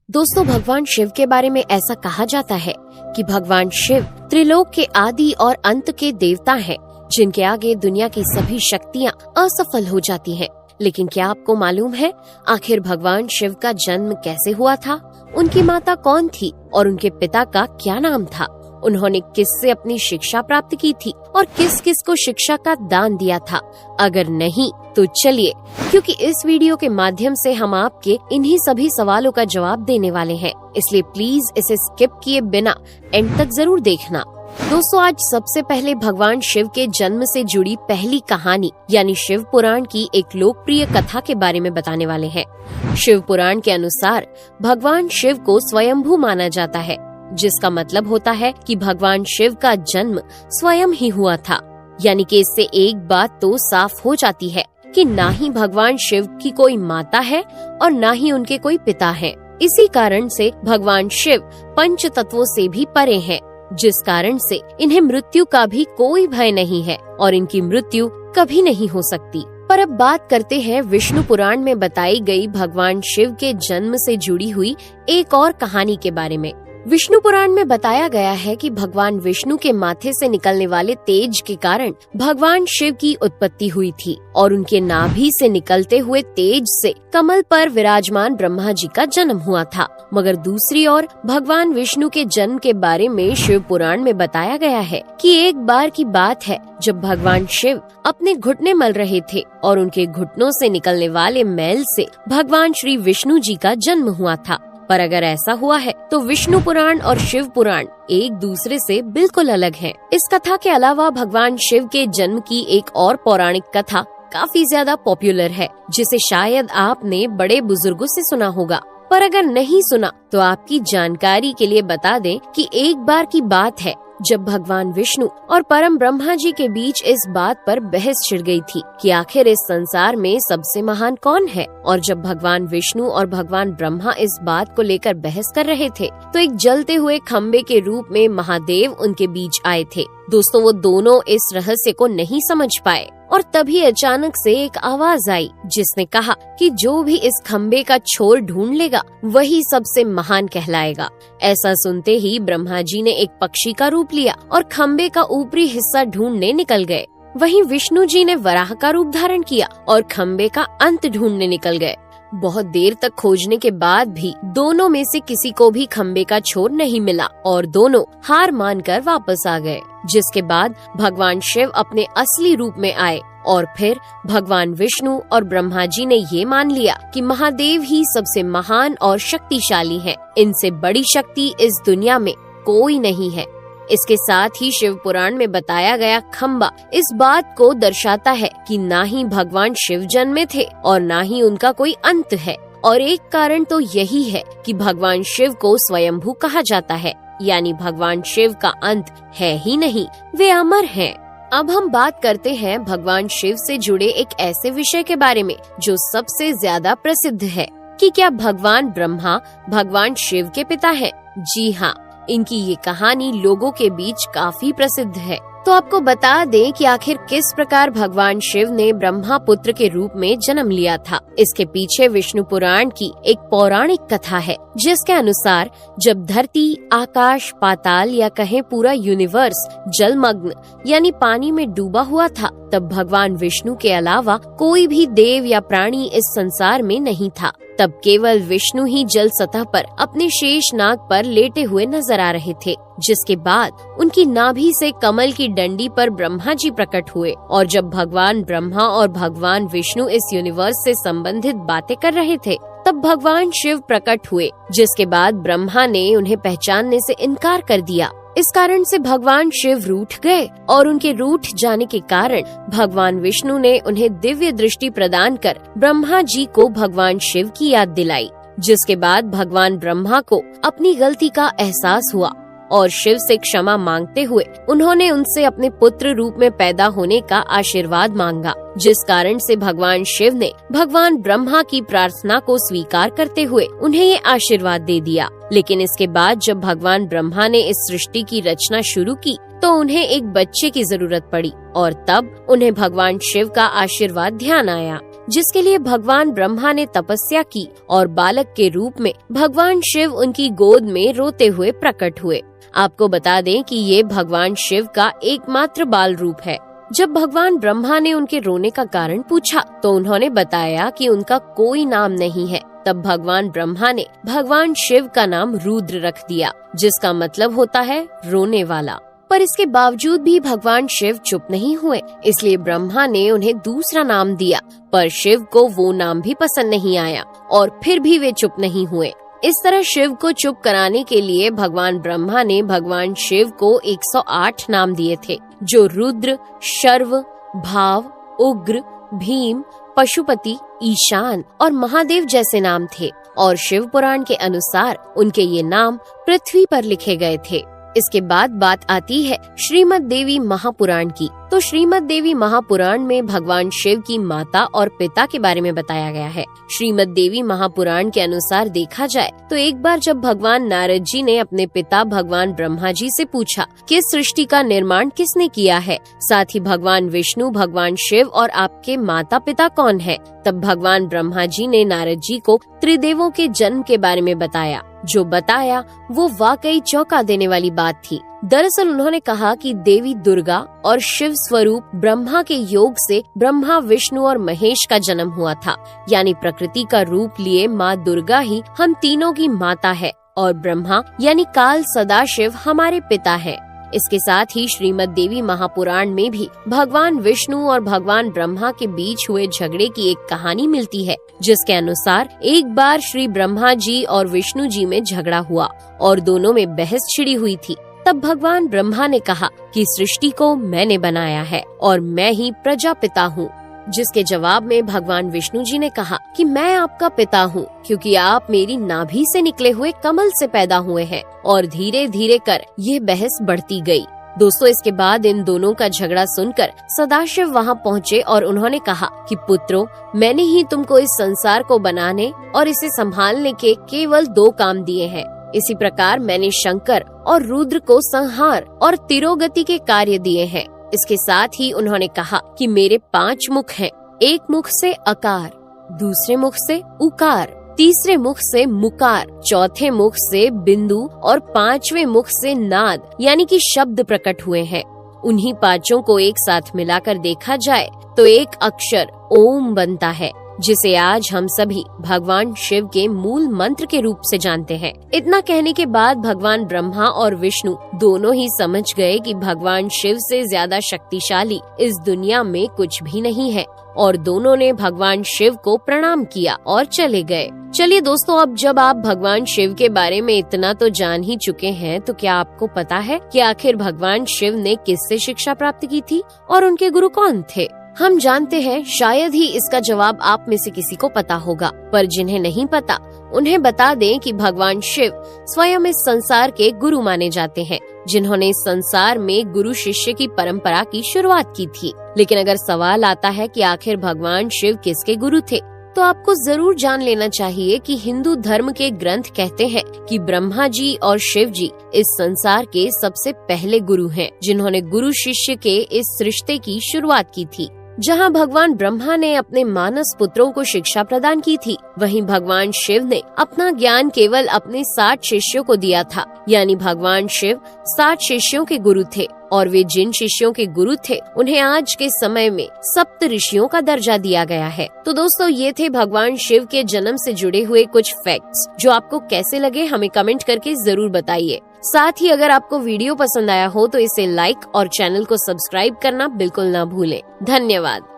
दोस्तों, भगवान शिव के बारे में ऐसा कहा जाता है कि भगवान शिव त्रिलोक के आदि और अंत के देवता हैं, जिनके आगे दुनिया की सभी शक्तियाँ असफल हो जाती हैं। लेकिन क्या आपको मालूम है आखिर भगवान शिव का जन्म कैसे हुआ था? उनकी माता कौन थी और उनके पिता का क्या नाम था? उन्होंने किससे अपनी शिक्षा प्राप्त की थी और किस किस को शिक्षा का दान दिया था? अगर नहीं तो चलिए, क्योंकि इस वीडियो के माध्यम से हम आपके इन्हीं सभी सवालों का जवाब देने वाले हैं, इसलिए प्लीज इसे स्किप किए बिना एंड तक जरूर देखना। दोस्तों, आज सबसे पहले भगवान शिव के जन्म से जुड़ी पहली कहानी यानी शिव पुराण की एक लोकप्रिय कथा के बारे में बताने वाले हैं। शिव पुराण के अनुसार भगवान शिव को स्वयंभू माना जाता है, जिसका मतलब होता है कि भगवान शिव का जन्म स्वयं ही हुआ था। यानी कि इससे एक बात तो साफ हो जाती है कि ना ही भगवान शिव की कोई माता है और ना ही उनके कोई पिता हैं। इसी कारण से भगवान शिव पंच तत्वों से भी परे हैं, जिस कारण से इन्हें मृत्यु का भी कोई भय नहीं है और इनकी मृत्यु कभी नहीं हो सकती। पर अब बात करते हैं विष्णु पुराण में बताई गई भगवान शिव के जन्म से जुड़ी हुई एक और कहानी के बारे में। विष्णु पुराण में बताया गया है कि भगवान विष्णु के माथे से निकलने वाले तेज के कारण भगवान शिव की उत्पत्ति हुई थी और उनके नाभि से निकलते हुए तेज से कमल पर विराजमान ब्रह्मा जी का जन्म हुआ था। मगर दूसरी ओर भगवान विष्णु के जन्म के बारे में शिव पुराण में बताया गया है कि एक बार की बात है जब भगवान शिव अपने घुटने मल रहे थे और उनके घुटनों से निकलने वाले मैल से भगवान श्री विष्णु जी का जन्म हुआ था। पर अगर ऐसा हुआ है तो विष्णु पुराण और शिव पुराण एक दूसरे से बिल्कुल अलग हैं। इस कथा के अलावा भगवान शिव के जन्म की एक और पौराणिक कथा काफी ज्यादा पॉपुलर है, जिसे शायद आपने बड़े बुजुर्गों से सुना होगा। पर अगर नहीं सुना तो आपकी जानकारी के लिए बता दें कि एक बार की बात है जब भगवान विष्णु और परम ब्रह्मा जी के बीच इस बात पर बहस छिड़ गई थी कि आखिर इस संसार में सबसे महान कौन है। और जब भगवान विष्णु और भगवान ब्रह्मा इस बात को लेकर बहस कर रहे थे तो एक जलते हुए खम्बे के रूप में महादेव उनके बीच आए थे। दोस्तों, वो दोनों इस रहस्य को नहीं समझ पाए और तभी अचानक से एक आवाज आई जिसने कहा कि जो भी इस खम्बे का छोर ढूंढ लेगा वही सबसे महान कहलाएगा। ऐसा सुनते ही ब्रह्मा जी ने एक पक्षी का रूप लिया और खम्बे का ऊपरी हिस्सा ढूंढने निकल गए। वहीं विष्णु जी ने वराह का रूप धारण किया और खम्बे का अंत ढूंढने निकल गए। बहुत देर तक खोजने के बाद भी दोनों में से किसी को भी खम्बे का छोर नहीं मिला और दोनों हार मानकर वापस आ गए। जिसके बाद भगवान शिव अपने असली रूप में आए और फिर भगवान विष्णु और ब्रह्मा जी ने ये मान लिया कि महादेव ही सबसे महान और शक्तिशाली हैं। इनसे बड़ी शक्ति इस दुनिया में कोई नहीं है। इसके साथ ही शिव पुराण में बताया गया खम्बा इस बात को दर्शाता है कि ना ही भगवान शिव जन्मे थे और ना ही उनका कोई अंत है। और एक कारण तो यही है कि भगवान शिव को स्वयंभू कहा जाता है, यानी भगवान शिव का अंत है ही नहीं, वे अमर हैं। अब हम बात करते हैं भगवान शिव से जुड़े एक ऐसे विषय के बारे में जो सबसे ज्यादा प्रसिद्ध है कि क्या भगवान ब्रह्मा भगवान शिव के पिता हैं? जी हाँ, इनकी ये कहानी लोगों के बीच काफी प्रसिद्ध है। तो आपको बता दें कि आखिर किस प्रकार भगवान शिव ने ब्रह्मा पुत्र के रूप में जन्म लिया था। इसके पीछे विष्णु पुराण की एक पौराणिक कथा है, जिसके अनुसार जब धरती, आकाश, पाताल या कहें पूरा यूनिवर्स जलमग्न यानी पानी में डूबा हुआ था, तब भगवान विष्णु के अलावा कोई भी देव या प्राणी इस संसार में नहीं था। तब केवल विष्णु ही जल सतह पर अपने शेष नाग पर लेटे हुए नजर आ रहे थे। जिसके बाद उनकी नाभि से कमल की डंडी पर ब्रह्मा जी प्रकट हुए और जब भगवान ब्रह्मा और भगवान विष्णु इस यूनिवर्स से संबंधित बातें कर रहे थे तब भगवान शिव प्रकट हुए, जिसके बाद ब्रह्मा ने उन्हें पहचानने से इनकार कर दिया। इस कारण से भगवान शिव रूठ गए और उनके रूठ जाने के कारण भगवान विष्णु ने उन्हें दिव्य दृष्टि प्रदान कर ब्रह्मा जी को भगवान शिव की याद दिलाई। जिसके बाद भगवान ब्रह्मा को अपनी गलती का एहसास हुआ और शिव से क्षमा मांगते हुए उन्होंने उनसे अपने पुत्र रूप में पैदा होने का आशीर्वाद मांगा। जिस कारण से भगवान शिव ने भगवान ब्रह्मा की प्रार्थना को स्वीकार करते हुए उन्हें ये आशीर्वाद दे दिया। लेकिन इसके बाद जब भगवान ब्रह्मा ने इस सृष्टि की रचना शुरू की तो उन्हें एक बच्चे की जरूरत पड़ी और तब उन्हें भगवान शिव का आशीर्वाद ध्यान आया। जिसके लिए भगवान ब्रह्मा ने तपस्या की और बालक के रूप में भगवान शिव उनकी गोद में रोते हुए प्रकट हुए। आपको बता दें कि ये भगवान शिव का एकमात्र बाल रूप है। जब भगवान ब्रह्मा ने उनके रोने का कारण पूछा तो उन्होंने बताया कि उनका कोई नाम नहीं है। तब भगवान ब्रह्मा ने भगवान शिव का नाम रुद्र रख दिया, जिसका मतलब होता है रोने वाला। पर इसके बावजूद भी भगवान शिव चुप नहीं हुए, इसलिए ब्रह्मा ने उन्हें दूसरा नाम दिया। पर शिव को वो नाम भी पसंद नहीं आया और फिर भी वे चुप नहीं हुए। इस तरह शिव को चुप कराने के लिए भगवान ब्रह्मा ने भगवान शिव को 108 नाम दिए थे, जो रुद्र, शर्व, भाव, उग्र, भीम, पशुपति, ईशान और महादेव जैसे नाम थे। और शिव पुराण के अनुसार उनके ये नाम पृथ्वी पर लिखे गए थे। इसके बाद बात आती है श्रीमद् देवी महापुराण की। तो श्रीमद् देवी महापुराण में भगवान शिव की माता और पिता के बारे में बताया गया है। श्रीमद् देवी महापुराण के अनुसार देखा जाए तो एक बार जब भगवान नारद जी ने अपने पिता भगवान ब्रह्मा जी से पूछा कि सृष्टि का निर्माण किसने किया है, साथ ही भगवान विष्णु, भगवान शिव और आपके माता पिता कौन है, तब भगवान ब्रह्मा जी ने नारद जी को त्रिदेवों के जन्म के बारे में बताया। जो बताया वो वाकई चौंका देने वाली बात थी। दरअसल उन्होंने कहा कि देवी दुर्गा और शिव स्वरूप ब्रह्मा के योग से ब्रह्मा, विष्णु और महेश का जन्म हुआ था। यानी प्रकृति का रूप लिए माँ दुर्गा ही हम तीनों की माता है और ब्रह्मा यानी काल सदाशिव हमारे पिता है। इसके साथ ही श्रीमद् देवी महापुराण में भी भगवान विष्णु और भगवान ब्रह्मा के बीच हुए झगड़े की एक कहानी मिलती है, जिसके अनुसार एक बार श्री ब्रह्मा जी और विष्णु जी में झगड़ा हुआ और दोनों में बहस छिड़ी हुई थी। तब भगवान ब्रह्मा ने कहा कि सृष्टि को मैंने बनाया है और मैं ही प्रजापिता हूँ, जिसके जवाब में भगवान विष्णु जी ने कहा कि मैं आपका पिता हूँ, क्योंकि आप मेरी नाभि से निकले हुए कमल से पैदा हुए हैं। और धीरे धीरे कर ये बहस बढ़ती गई। दोस्तों, इसके बाद इन दोनों का झगड़ा सुनकर सदाशिव वहाँ पहुँचे और उन्होंने कहा कि पुत्रों, मैंने ही तुमको इस संसार को बनाने और इसे संभालने के केवल 2 काम दिए हैं। इसी प्रकार मैंने शंकर और रुद्र को संहार और तिरोगति के कार्य दिए हैं। इसके साथ ही उन्होंने कहा कि मेरे 5 मुख हैं। एक मुख से अकार, दूसरे मुख से उकार, तीसरे मुख से मुकार, चौथे मुख से बिंदु और 5वें मुख से नाद यानी कि शब्द प्रकट हुए हैं। उन्हीं 5 को एक साथ मिलाकर देखा जाए तो एक अक्षर ओम बनता है, जिसे आज हम सभी भगवान शिव के मूल मंत्र के रूप से जानते हैं। इतना कहने के बाद भगवान ब्रह्मा और विष्णु दोनों ही समझ गए कि भगवान शिव से ज्यादा शक्तिशाली इस दुनिया में कुछ भी नहीं है और दोनों ने भगवान शिव को प्रणाम किया और चले गए। चलिए दोस्तों, अब जब आप भगवान शिव के बारे में इतना तो जान ही चुके हैं, तो क्या आपको पता है कि आखिर भगवान शिव ने किससे शिक्षा प्राप्त की थी और उनके गुरु कौन थे? हम जानते हैं शायद ही इसका जवाब आप में से किसी को पता होगा, पर जिन्हें नहीं पता उन्हें बता दें कि भगवान शिव स्वयं इस संसार के गुरु माने जाते हैं, जिन्होंने इस संसार में गुरु शिष्य की परंपरा की शुरुआत की थी। लेकिन अगर सवाल आता है कि आखिर भगवान शिव किसके गुरु थे, तो आपको जरूर जान लेना चाहिए कि हिंदू धर्म के ग्रंथ कहते हैं कि ब्रह्मा जी और शिव जी इस संसार के सबसे पहले गुरु हैं, जिन्होंने गुरु शिष्य के इस रिश्ते की शुरुआत की थी। जहां भगवान ब्रह्मा ने अपने मानस पुत्रों को शिक्षा प्रदान की थी, वहीं भगवान शिव ने अपना ज्ञान केवल अपने 60 शिष्यों को दिया था। यानी भगवान शिव 60 शिष्यों के गुरु थे और वे जिन शिष्यों के गुरु थे उन्हें आज के समय में सप्त ऋषियों का दर्जा दिया गया है। तो दोस्तों, ये थे भगवान शिव के जन्म से जुड़े हुए कुछ फैक्ट्स, जो आपको कैसे लगे हमें कमेंट करके जरूर बताइए। साथ ही अगर आपको वीडियो पसंद आया हो तो इसे लाइक और चैनल को सब्सक्राइब करना बिल्कुल ना भूलें। धन्यवाद।